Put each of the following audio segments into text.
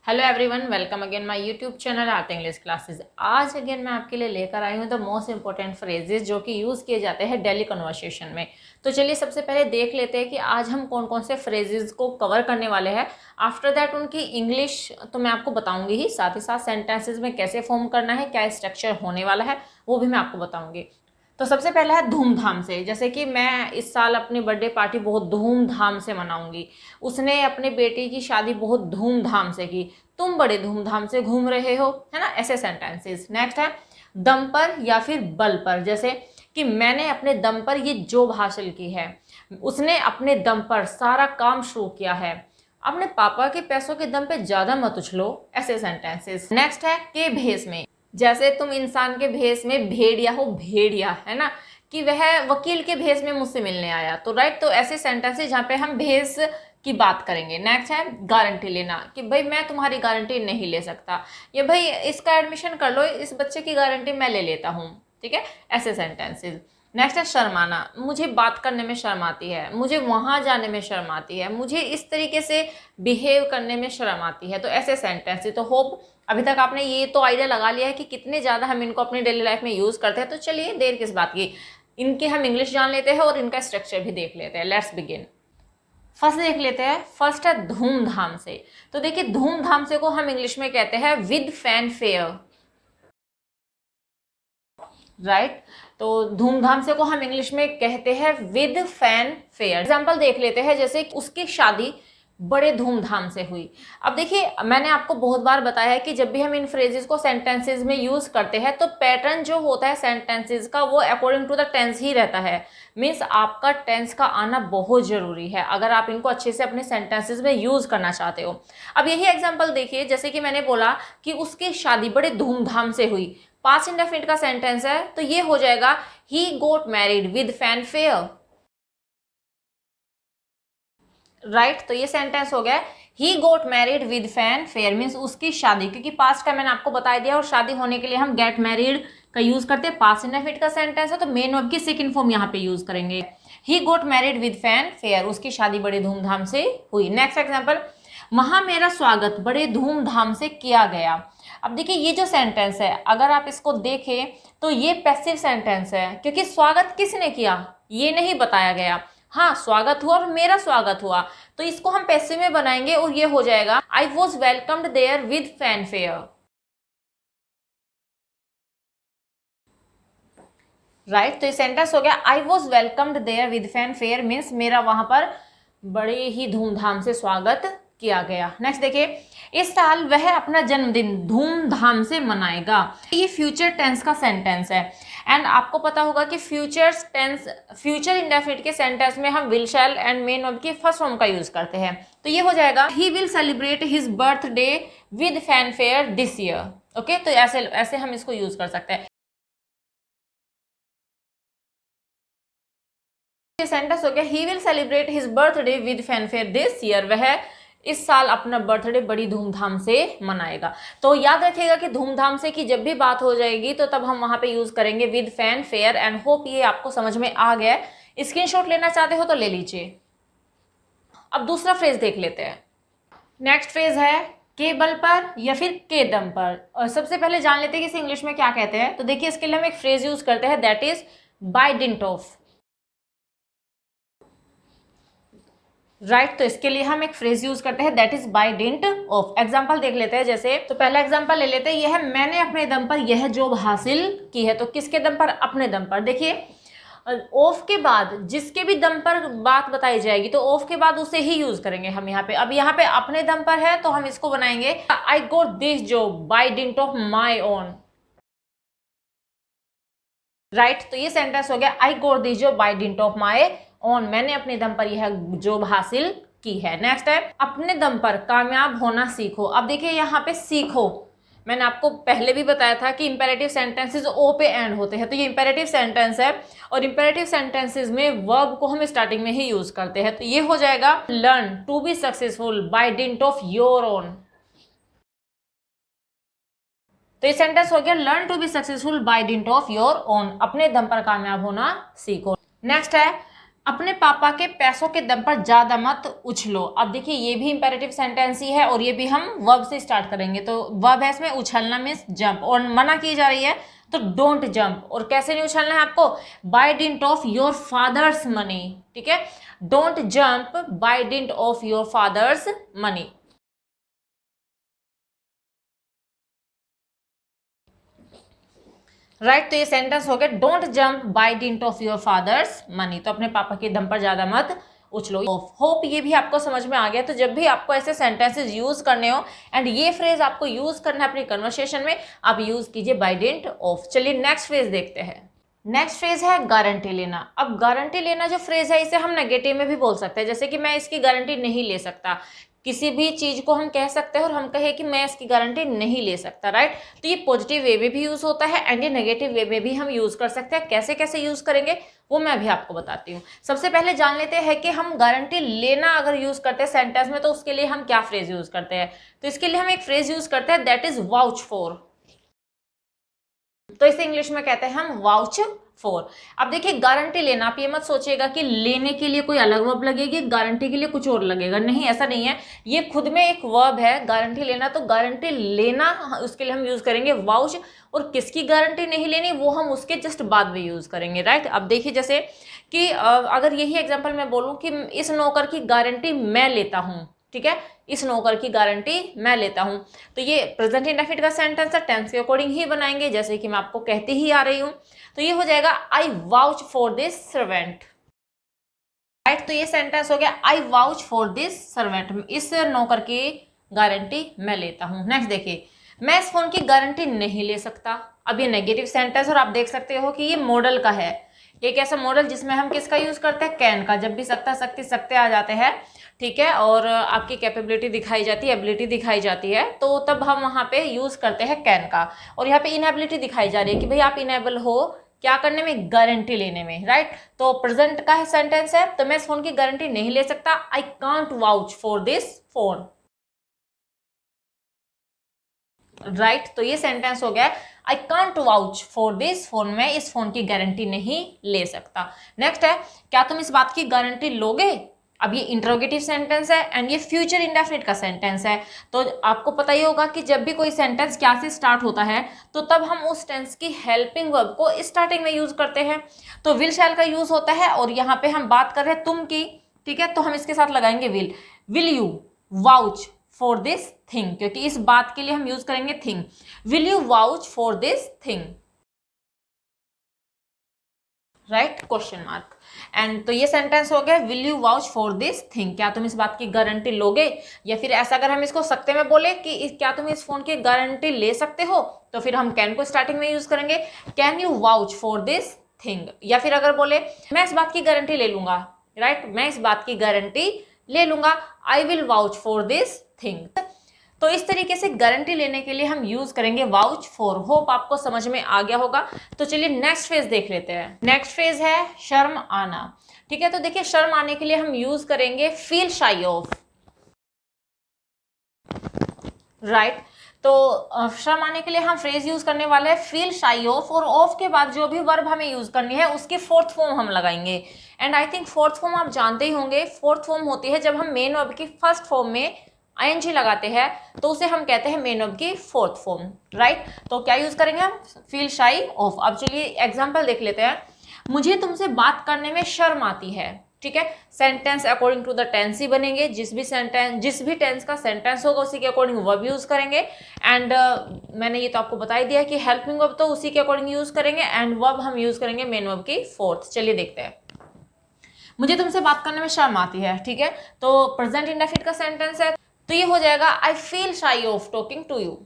Hello everyone, welcome again my YouTube channel art English classes. आज again मैं आपके लिए लेकर आई हूँ द मोस्ट इंपॉर्टेंट फ्रेजेस जो कि यूज़ किए जाते हैं डेली कन्वर्सेशन में। तो चलिए सबसे पहले देख लेते हैं कि आज हम कौन कौन से फ्रेजेस को कवर करने वाले हैं। आफ्टर दैट उनकी इंग्लिश तो मैं आपको बताऊंगी ही साथ सेंटेंसेज में कैसे फॉर्म करना है, क्या स्ट्रक्चर होने वाला है वो भी मैं आपको बताऊंगी। तो सबसे पहला है धूमधाम से। जैसे कि मैं इस साल अपनी बर्थडे पार्टी बहुत धूमधाम से मनाऊंगी। उसने अपने बेटे की शादी बहुत धूमधाम से की। तुम बड़े धूमधाम से घूम रहे हो, है ना, ऐसे सेंटेंसेस। नेक्स्ट है दम पर या फिर बल पर। जैसे कि मैंने अपने दम पर ये जॉब हासिल की है, उसने अपने दम पर सारा काम शुरू किया है, अपने पापा के पैसों के दम पे ज्यादा मत उछलो, ऐसे सेंटेंसेस। नेक्स्ट है के भेष में। जैसे तुम इंसान के भेष में भेड़िया हो, भेड़िया, है ना, कि वह वकील के भेष में मुझसे मिलने आया। तो राइट, तो ऐसे सेंटेंसेस जहाँ पे हम भेष की बात करेंगे। नेक्स्ट है गारंटी लेना, कि भाई मैं तुम्हारी गारंटी नहीं ले सकता, ये भाई इसका एडमिशन कर लो, इस बच्चे की गारंटी मैं ले लेता हूँ, ठीक है, ऐसे सेंटेंसेस। नेक्स्ट है शर्माना। मुझे बात करने में शर्म आती है, मुझे वहां जाने में शर्म आती है, मुझे इस तरीके से बिहेव करने में शर्म आती है। तो ऐसे सेंटेंसेस। तो होप अभी तक आपने ये तो आइडिया लगा लिया है कि कितने ज़्यादा हम इनको अपनी डेली लाइफ में यूज़ करते हैं। तो चलिए देर किस बात की, इनके हम इंग्लिश जान लेते हैं और इनका स्ट्रक्चर भी देख लेते हैं। Let's begin. फर्स्ट देख लेते हैं। फर्स्ट है धूमधाम से। तो देखिए धूमधाम से को हम इंग्लिश में कहते हैं विद फैन फेयर, राइट। तो धूमधाम से को हम इंग्लिश में कहते हैं विद फैन फेयर। एग्जाम्पल देख लेते हैं। जैसे उसकी शादी बड़े धूमधाम से हुई। अब देखिए मैंने आपको बहुत बार बताया है कि जब भी हम इन फ्रेजेस को सेंटेंसेस में यूज करते हैं तो पैटर्न जो होता है सेंटेंसेस का वो अकॉर्डिंग टू द टेंस ही रहता है। मीन्स आपका टेंस का आना बहुत जरूरी है अगर आप इनको अच्छे से अपने सेंटेंसेस में यूज करना चाहते हो। अब यही एग्जाम्पल देखिए, जैसे कि मैंने बोला कि उसकी शादी बड़े धूमधाम से हुई, पास्ट इंडेफिनिट का सेंटेंस है, तो ये हो जाएगा he got married with fanfare, right. तो ये सेंटेंस हो गया he got married with fanfare, means उसकी शादी, क्योंकि पास्ट का मैंने आपको बता दिया और शादी होने के लिए हम गेट मैरिड का यूज करते हैं। पास्ट इंडेफिनिट का सेंटेंस है तो मेन वर्ब की सेकंड फॉर्म यहाँ पे यूज करेंगे। He got married with fanfare, उसकी शादी बड़े धूमधाम से हुई। नेक्स्ट एग्जाम्पल, वहां मेरा स्वागत बड़े धूमधाम से किया गया। अब देखिए ये जो सेंटेंस है अगर आप इसको देखें तो ये पैसिव सेंटेंस है, क्योंकि स्वागत किसने किया ये नहीं बताया गया। हाँ, स्वागत हुआ और मेरा स्वागत हुआ, तो इसको हम पैसिव में बनाएंगे और ये हो जाएगा I was welcomed there with fanfare, right. तो ये सेंटेंस हो गया I was welcomed there with fanfare, means मेरा वहां पर बड़े ही धूमधाम से स्वागत किया गया। नेक्स्ट देखिए, इस साल वह अपना जन्मदिन धूमधाम से मनाएगा। ये फ्यूचर टेंस का सेंटेंस है एंड आपको पता होगा कि फ्यूचर टेंस, फ्यूचर इंडेफिनिट के सेंटेंस में हम will shell and main verb की फर्स्ट फॉर्म का यूज करते हैं। तो ये हो जाएगा he will celebrate his birthday with fanfare this year. Okay, तो ऐसे ऐसे हम इसको यूज कर सकते हैं। सेंटेंस हो गया he will celebrate his birthday with fanfare this year, वह इस साल अपना बर्थडे बड़ी धूमधाम से मनाएगा। तो याद रखिएगा कि धूमधाम से की जब भी बात हो जाएगी तो तब हम वहां पे यूज करेंगे with fan fair. And hope ये आपको समझ में आ गया। स्क्रीनशॉट लेना चाहते हो तो ले लीजिए। अब दूसरा फ्रेज देख लेते हैं। नेक्स्ट फ्रेज है के बल पर या फिर के दम पर। और सबसे पहले जान लेते हैं कि इसे इंग्लिश में क्या कहते हैं। तो देखिए इसके लिए हम एक फ्रेज यूज करते हैं that is by dint of, right. तो इसके लिए हम एक फ्रेज यूज करते हैं that is by dint of. Example देख लेते हैं। जैसे तो पहला एग्जांपल ले लेते हैं, यह है मैंने अपने दम पर यह जॉब हासिल की है। तो किसके दम पर? अपने दम पर। देखिए ऑफ के बाद जिसके भी दम पर बात बताई जाएगी तो ऑफ के बाद उसे ही यूज करेंगे हम यहाँ पे। अब यहाँ पे अपने दम पर है तो हम इसको बनाएंगे I got this job by dint of my own, right. तो ये सेंटेंस हो गया I got this job by dint of my own, मैंने अपने दम पर यह जॉब हासिल की है। नेक्स्ट है अपने दम पर कामयाब होना सीखो। अब देखिए यहाँ पे सीखो, मैंने आपको पहले भी बताया था कि इंपेरेटिव सेंटेंसेस ओ पे एंड होते हैं। तो ये इंपेरेटिव सेंटेंस है और इंपेरेटिव सेंटेंसेस में वर्ब को हम स्टार्टिंग में ही यूज करते हैं। तो ये हो जाएगा learn to be successful by dint of your own. तो ये सेंटेंस हो गया learn to be successful by dint of your own, अपने दम पर कामयाब होना सीखो। नेक्स्ट है अपने पापा के पैसों के दम पर ज्यादा मत उछलो। अब देखिए ये भी इंपेरेटिव सेंटेंस ही है और ये भी हम वर्ब से स्टार्ट करेंगे। तो वर्ब है इसमें उछलना मीन्स जंप, और मना की जा रही है तो डोंट जंप। और कैसे नहीं उछलना है आपको? By dint of your father's money. ठीक है, don't jump by dint of your father's money. Right, तो ये सेंटेंस हो गया don't jump by dint of your father's money. तो अपने पापा के दम पर ज्यादा मत उछलो। होप ये भी आपको समझ में आ गया। तो जब भी आपको ऐसे सेंटेंसेस यूज करने हो एंड ये फ्रेज आपको यूज करना है अपनी कन्वर्सेशन में, आप यूज कीजिए बाय डिंट ऑफ। चलिए नेक्स्ट फ्रेज देखते हैं। नेक्स्ट फ्रेज है गारंटी लेना। अब गारंटी लेना जो फ्रेज है इसे हम नेगेटिव में भी बोल सकते हैं, जैसे कि मैं इसकी गारंटी नहीं ले सकता। किसी भी चीज को हम कह सकते हैं और हम कहे कि मैं इसकी गारंटी नहीं ले सकता। राइट, तो ये पॉजिटिव वे में भी यूज होता है एंड ये नेगेटिव वे में भी हम यूज कर सकते हैं। कैसे कैसे यूज करेंगे वो मैं भी आपको बताती हूँ। सबसे पहले जान लेते हैं कि हम गारंटी लेना अगर यूज करते हैं सेंटेंस में तो उसके लिए हम क्या फ्रेज यूज करते हैं। तो इसके लिए हम एक फ्रेज यूज करते हैं दैट इज वाउच फॉर। तो इसे इंग्लिश में कहते हैं हम वाउच फॉर। अब देखिए गारंटी लेना, आप ये मत सोचिएगा कि लेने के लिए कोई अलग वर्ब लगेगी, गारंटी के लिए कुछ और लगेगा। नहीं, ऐसा नहीं है। ये खुद में एक वर्ब है गारंटी लेना। तो गारंटी लेना उसके लिए हम यूज करेंगे वाउच, और किसकी गारंटी नहीं लेनी वो हम उसके जस्ट बाद में यूज करेंगे। राइट, अब देखिए जैसे कि अगर यही एग्जाम्पल मैं बोलूँ कि इस नौकर की गारंटी मैं लेता हूँ, ठीक है, इस नौकर की गारंटी मैं लेता हूं, तो ये प्रेजेंट इंडेफिनिट का सेंटेंस है, टेंस के अकॉर्डिंग ही बनाएंगे जैसे कि मैं आपको कहती ही आ रही हूं। तो ये हो जाएगा I vouch for this servant. Right, तो ये सेंटेंस हो गया I vouch for this servant, इस नौकर की गारंटी मैं लेता हूं। नेक्स्ट देखिए, मैं इस फोन की गारंटी नहीं ले सकता। अब ये नेगेटिव सेंटेंस और आप देख सकते हो कि ये मॉडल का है। एक ऐसा मॉडल जिसमें हम किसका यूज करते हैं? कैन का। जब भी सकता सकती सकते आ जाते हैं, ठीक है, और आपकी कैपेबिलिटी दिखाई जाती है, एबिलिटी दिखाई जाती है, तो तब हम वहां पे यूज करते हैं कैन का। और यहाँ पे इनएबिलिटी दिखाई जा रही है कि भाई आप इनेबल हो क्या करने में? गारंटी लेने में। राइट, तो प्रेजेंट का है सेंटेंस है, तो मैं इस फोन की गारंटी नहीं ले सकता। I can't vouch for this phone. Right, तो ये सेंटेंस हो गया I can't vouch for this phone, मैं इस फोन की गारंटी नहीं ले सकता। नेक्स्ट है, क्या तुम इस बात की गारंटी लोगे? अब ये इंट्रोगेटिव सेंटेंस है एंड ये फ्यूचर इंडेफिनिट का सेंटेंस है। तो आपको पता ही होगा कि जब भी कोई सेंटेंस क्या से स्टार्ट होता है तो तब हम उस टेंस की हेल्पिंग वर्ब को स्टार्टिंग में यूज करते हैं। तो विल शैल का यूज होता है और यहाँ पे हम बात कर रहे हैं तुम की, ठीक है, तो हम इसके साथ लगाएंगे will. Will you vouch for this thing, क्योंकि इस बात के लिए हम यूज करेंगे thing. Will you vouch for this thing? Right, question mark. And तो ये सेंटेंस हो गया will you vouch for this thing, क्या तुम इस बात की गारंटी लोगे? या फिर ऐसा अगर हम इसको सकते में बोले कि क्या तुम इस फोन की गारंटी ले सकते हो, तो फिर हम कैन को स्टार्टिंग में यूज करेंगे, can you vouch for this thing. या फिर अगर बोले मैं इस बात की गारंटी ले लूंगा, राइट, मैं इस बात की गारंटी ले लूंगा, I will vouch for this thing. तो इस तरीके से गारंटी लेने के लिए हम यूज करेंगे वाउच फॉर। होप आपको समझ में आ गया होगा। तो चलिए नेक्स्ट फेज देख लेते हैं। नेक्स्ट फेज है शर्म आना। ठीक है, तो देखिए शर्म आने के लिए हम यूज करेंगे फील शाई ऑफ। राइट, तो शर्म आने के लिए हम फ्रेज यूज करने वाले हैं फील शाई ऑफ, और ऑफ के बाद जो भी वर्ब हमें यूज करनी है उसकी फोर्थ फॉर्म हम लगाएंगे। And I think fourth form आप जानते ही होंगे। फोर्थ फॉर्म होती है जब हम मेन वर्ब की फर्स्ट फॉर्म में आईएनजी लगाते हैं तो उसे हम कहते हैं मेन वर्ब की फोर्थ फॉर्म। राइट, तो क्या यूज करेंगे हम? Feel shy of. अब चलिए एग्जांपल देख लेते हैं। मुझे तुमसे बात करने में शर्म आती है। ठीक है, sentence according to the tense ही बनेंगे। जिस भी टेंस का सेंटेंस होगा उसी के अकॉर्डिंग वर्ब यूज करेंगे। एंड मैंने ये तो आपको बता ही दिया कि हेल्पिंग वर्ब तो उसी के अकॉर्डिंग यूज करेंगे एंड वर्ब हम यूज करेंगे मेन वर्ब की फोर्थ। चलिए देखते हैं। मुझे तुमसे बात करने में शर्म आती है, ठीक है, तो प्रेजेंट इंडेफिनिट का सेंटेंस है, तो ये हो जाएगा I feel shy of talking to you.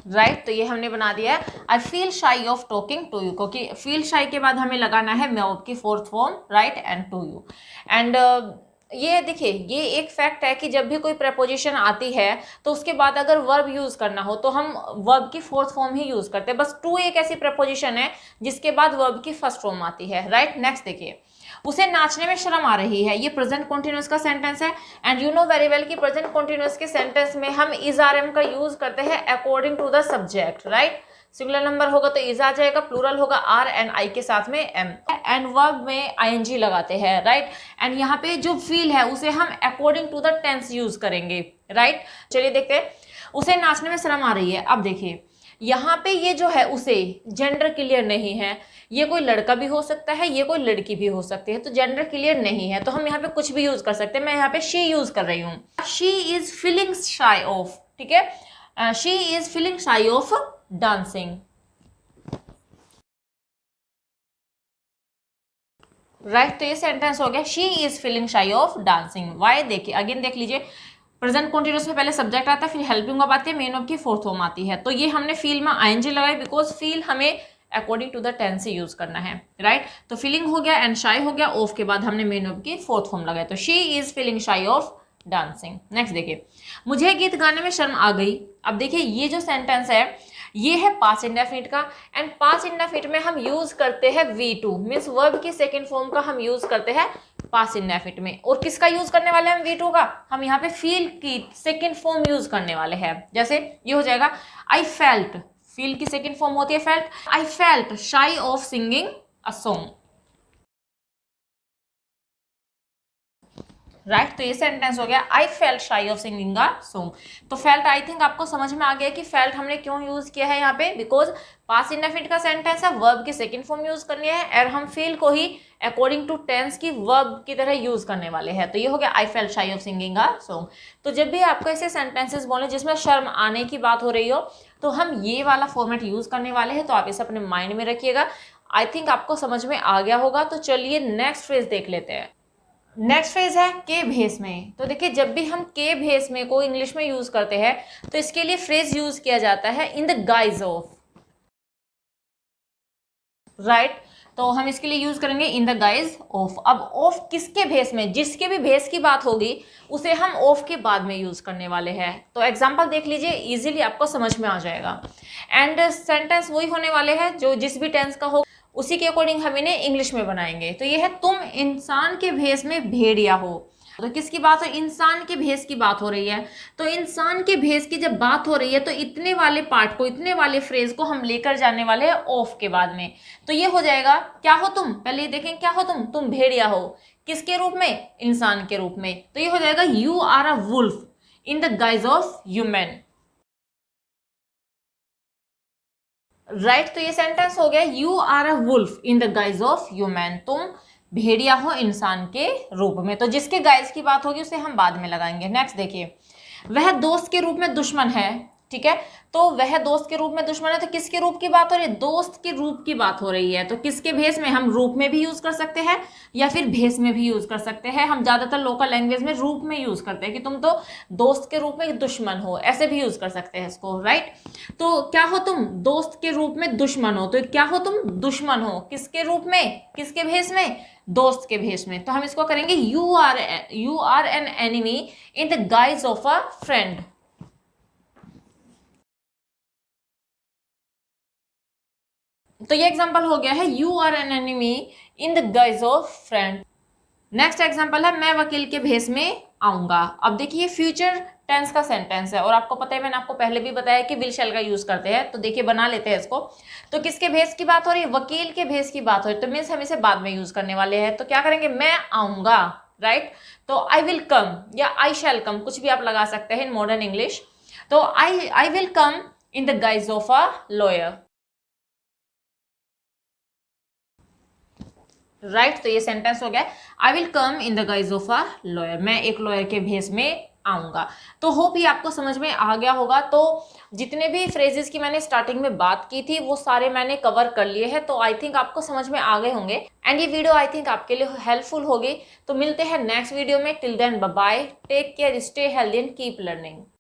Right, तो ये हमने बना दिया है I feel shy of talking to you, क्योंकि फील शाई के बाद हमें लगाना है वर्ब की fourth form, right, and to you. And ये देखिए ये एक फैक्ट है कि जब भी कोई प्रपोजिशन आती है तो उसके बाद अगर वर्ब यूज करना हो तो हम वर्ब की फोर्थ फॉर्म ही यूज करते हैं। बस टू एक ऐसी प्रपोजिशन है जिसके बाद वर्ब की फर्स्ट फॉर्म आती है। राइट, नेक्स्ट देखिए। उसे नाचने में शर्म आ रही है, ये प्रेजेंट कॉन्टिन्यूअस का सेंटेंस है। And you know very well कि प्रेजेंट कॉन्टिन्यूअस के सेंटेंस में हम इज आर एम का यूज करते हैं according to the subject. Right, singular number होगा तो इज आ जाएगा, प्लूरल होगा आर एंड आई के साथ में एम, एंड वर्ब में आईएनजी लगाते हैं, राइट। एंड यहाँ पे जो फील है उसे हम according to the tense use करेंगे, राइट। चलिए देखते हैं, उसे नाचने में शर्म आ रही है। अब देखिए यहाँ पे ये जो है उसे जेंडर क्लियर नहीं है, ये कोई लड़का भी हो सकता है, ये कोई लड़की भी हो सकती है, तो जेंडर क्लियर नहीं है, तो हम यहाँ पे कुछ भी यूज कर सकते हैं। मैं यहाँ पे शी यूज कर रही हूँ। She is feeling shy of, ठीक है, she is feeling shy of dancing, right. तो ये सेंटेंस हो गया, she is feeling shy of dancing. Why, देखिए अगेन देख लीजिए, प्रेजेंट कॉन्टिन्यूअस में पहले सब्जेक्ट आता है, फिर हेल्पिंग वर्ब आती है, मेन वर्ब की फोर्थ फॉर्म आती है। तो ये हमने फील में आईएनजी लगाई बिकॉज फील हमें अकॉर्डिंग टू द टेंस से यूज करना है, राइट। तो फीलिंग हो गया एंड शाई हो गया, ऑफ के बाद हमने मेन वर्ब की फोर्थ फॉर्म लगाया, तो she is feeling shy of dancing. Next देखिए, मुझे गीत गाने में शर्म आ गई। अब देखिए ये जो सेंटेंस है ये है पास्ट इंडेफिनिट का, एंड पास्ट इंडेफिनिट में हम यूज करते हैं V2, मीन्स वर्ब की सेकेंड फॉर्म का हम यूज करते हैं पास्ट इंडेफिनिट में। और किसका यूज करने वाले हैं हम V2 का? हम यहाँ पे फील की सेकेंड फॉर्म यूज करने वाले हैं। जैसे ये हो जाएगा आई फेल्ट, फील की सेकेंड फॉर्म होती है फेल्ट, आई फेल्ट शाई of singing a song, right. तो ये सेंटेंस हो गया आई फेल्ट शाई ऑफ सिंगिंग अ सॉन्ग। तो फेल्ट आई थिंक आपको समझ में आ गया कि फेल्ट हमने क्यों यूज किया है यहाँ पे, बिकॉज पास्ट इंडेफिनिट का सेंटेंस है, वर्ब की सेकंड फॉर्म यूज करनी है, और हम फील को ही अकॉर्डिंग टू टेंस की वर्ब की तरह यूज करने वाले हैं। तो ये हो गया आई फेल्ट शाई ऑफ सिंगिंग अ सॉन्ग। तो जब भी आपको ऐसे सेंटेंसेस बोले जिसमें शर्म आने की बात हो रही हो, तो हम ये वाला फॉर्मेट यूज करने वाले हैं, तो आप इसे अपने माइंड में रखिएगा। आई थिंक आपको समझ में आ गया होगा। तो चलिए नेक्स्ट फ्रेज देख लेते हैं। नेक्स्ट फ्रेज है के भेस में। तो देखिए जब भी हम के भेस में को इंग्लिश में यूज करते हैं तो इसके लिए फ्रेज यूज किया जाता है इन द गाइज ऑफ, राइट। तो हम इसके लिए यूज करेंगे इन द गाइज ऑफ। अब ऑफ किसके भेस में? जिसके भी भेस की बात होगी उसे हम ऑफ के बाद में यूज करने वाले हैं। तो एग्जांपल देख लीजिए, इजीली आपको समझ में आ जाएगा। एंड सेंटेंस वही होने वाले हैं जो जिस भी टेंस का हो उसी के अकॉर्डिंग हम इन्हें इंग्लिश में बनाएंगे। तो ये है तुम इंसान के भेस में भेड़िया हो। तो किसकी बात हो? इंसान के भेस की बात हो रही है। तो इंसान के भेस की जब बात हो रही है तो इतने वाले पार्ट को, इतने वाले फ्रेज को हम लेकर जाने वाले हैं ऑफ के बाद में। तो ये हो जाएगा क्या हो तुम, पहले देखें क्या हो तुम भेड़िया हो। किसके रूप में? इंसान के रूप में। तो ये हो जाएगा you are a wolf in the guise of human, right. तो ये सेंटेंस हो गया you are a wolf in the guise of human, तुम भेड़िया हो इंसान के रूप में। तो जिसके गाइज की बात होगी उसे हम बाद में लगाएंगे। नेक्स्ट देखिए, वह दोस्त के रूप में दुश्मन है, ठीक है। तो वह दोस्त के रूप में दुश्मन है, तो किसके रूप की बात हो रही है? दोस्त के रूप की बात हो रही है। तो किसके भेस में? हम रूप में भी यूज कर सकते हैं या फिर भेस में भी यूज कर सकते हैं। हम ज्यादातर लोकल लैंग्वेज में रूप में यूज करते हैं कि तुम तो दोस्त के रूप में दुश्मन हो, ऐसे भी यूज कर सकते हैं इसको, राइट। तो क्या हो तुम? दोस्त के रूप में दुश्मन हो। तो क्या हो तुम? दुश्मन हो। किसके रूप में? किसके भेस में? दोस्त के भेस में। तो हम इसको करेंगे you are an enemy in the guise of a friend. तो ये एग्जांपल हो गया है you are an enemy in the guise of friend. Next example है मैं वकील के भेस में आऊंगा। अब देखिए फ्यूचर टेंस का सेंटेंस है और आपको पता है, मैंने आपको पहले भी बताया कि विल शैल का यूज करते हैं। तो देखिए बना लेते हैं इसको। तो किसके भेस की बात हो रही है? वकील के भेस की बात हो रही है, तो मीन्स हम इसे बाद में यूज करने वाले हैं। तो क्या करेंगे? मैं आऊंगा, राइट। तो आई विल कम या आई शैल कम, कुछ भी आप लगा सकते हैं इन मॉडर्न इंग्लिश। तो I will come in the guise of a lawyer, right. तो ये सेंटेंस हो गया I will come in the guise of a lawyer, मैं एक लॉयर के भेस में आऊंगा। तो होप ये आपको समझ में आ गया होगा। तो जितने भी फ्रेजेस की मैंने स्टार्टिंग में बात की थी वो सारे मैंने कवर कर लिए हैं। तो आई थिंक आपको समझ में आ गए होंगे एंड ये वीडियो आई थिंक आपके लिए हेल्पफुल होगी। तो मिलते हैं नेक्स्ट वीडियो में। Till then bye bye, take care, stay healthy and keep learning.